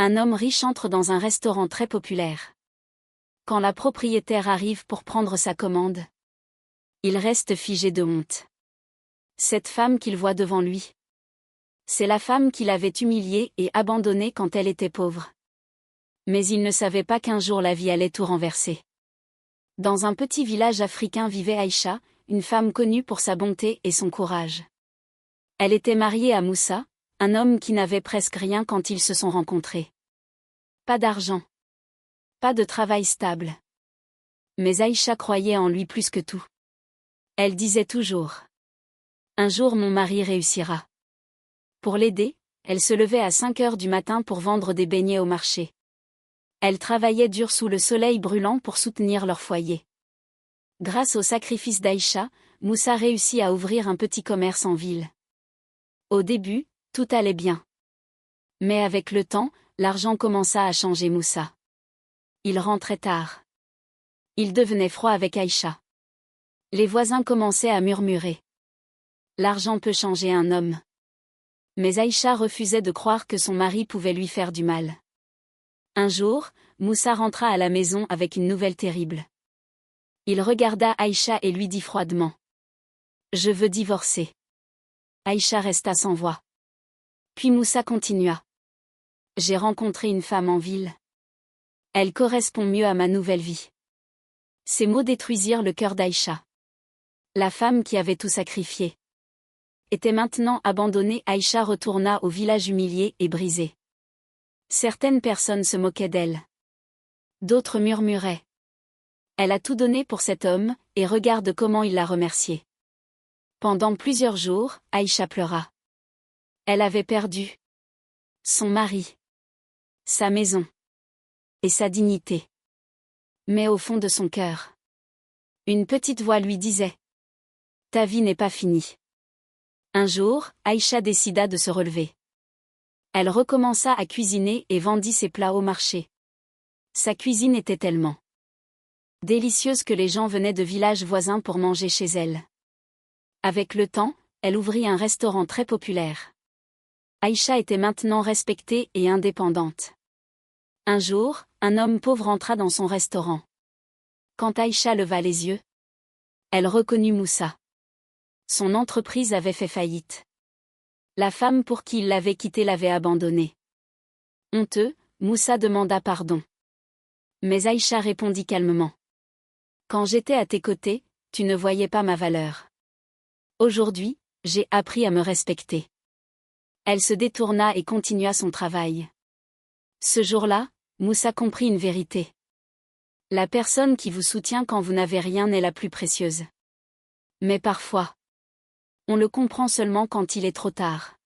Un homme riche entre dans un restaurant très populaire. Quand la propriétaire arrive pour prendre sa commande, il reste figé de honte. Cette femme qu'il voit devant lui, c'est la femme qu'il avait humiliée et abandonnée quand elle était pauvre. Mais il ne savait pas qu'un jour la vie allait tout renverser. Dans un petit village africain vivait Aïcha, une femme connue pour sa bonté et son courage. Elle était mariée à Moussa, un homme qui n'avait presque rien quand ils se sont rencontrés. Pas d'argent. Pas de travail stable. Mais Aïcha croyait en lui plus que tout. Elle disait toujours: un jour mon mari réussira. Pour l'aider, elle se levait à 5 heures du matin pour vendre des beignets au marché. Elle travaillait dur sous le soleil brûlant pour soutenir leur foyer. Grâce au sacrifice d'Aïcha, Moussa réussit à ouvrir un petit commerce en ville. Au début, tout allait bien. Mais avec le temps, l'argent commença à changer Moussa. Il rentrait tard. Il devenait froid avec Aïcha. Les voisins commençaient à murmurer: l'argent peut changer un homme. Mais Aïcha refusait de croire que son mari pouvait lui faire du mal. Un jour, Moussa rentra à la maison avec une nouvelle terrible. Il regarda Aïcha et lui dit froidement: je veux divorcer. Aïcha resta sans voix. Puis Moussa continua: j'ai rencontré une femme en ville. Elle correspond mieux à ma nouvelle vie. Ces mots détruisirent le cœur d'Aïcha. La femme qui avait tout sacrifié était maintenant abandonnée. Aïcha retourna au village humilié et brisé. Certaines personnes se moquaient d'elle. D'autres murmuraient: elle a tout donné pour cet homme, et regarde comment il l'a remercié. Pendant plusieurs jours, Aïcha pleura. Elle avait perdu son mari, sa maison et sa dignité. Mais au fond de son cœur, une petite voix lui disait: ta vie n'est pas finie. Un jour, Aïcha décida de se relever. Elle recommença à cuisiner et vendit ses plats au marché. Sa cuisine était tellement délicieuse que les gens venaient de villages voisins pour manger chez elle. Avec le temps, elle ouvrit un restaurant très populaire. Aïcha était maintenant respectée et indépendante. Un jour, un homme pauvre entra dans son restaurant. Quand Aïcha leva les yeux, elle reconnut Moussa. Son entreprise avait fait faillite. La femme pour qui il l'avait quitté l'avait abandonné. Honteux, Moussa demanda pardon. Mais Aïcha répondit calmement: quand j'étais à tes côtés, tu ne voyais pas ma valeur. Aujourd'hui, j'ai appris à me respecter. Elle se détourna et continua son travail. Ce jour-là, Moussa comprit une vérité. La personne qui vous soutient quand vous n'avez rien est la plus précieuse. Mais parfois, on le comprend seulement quand il est trop tard.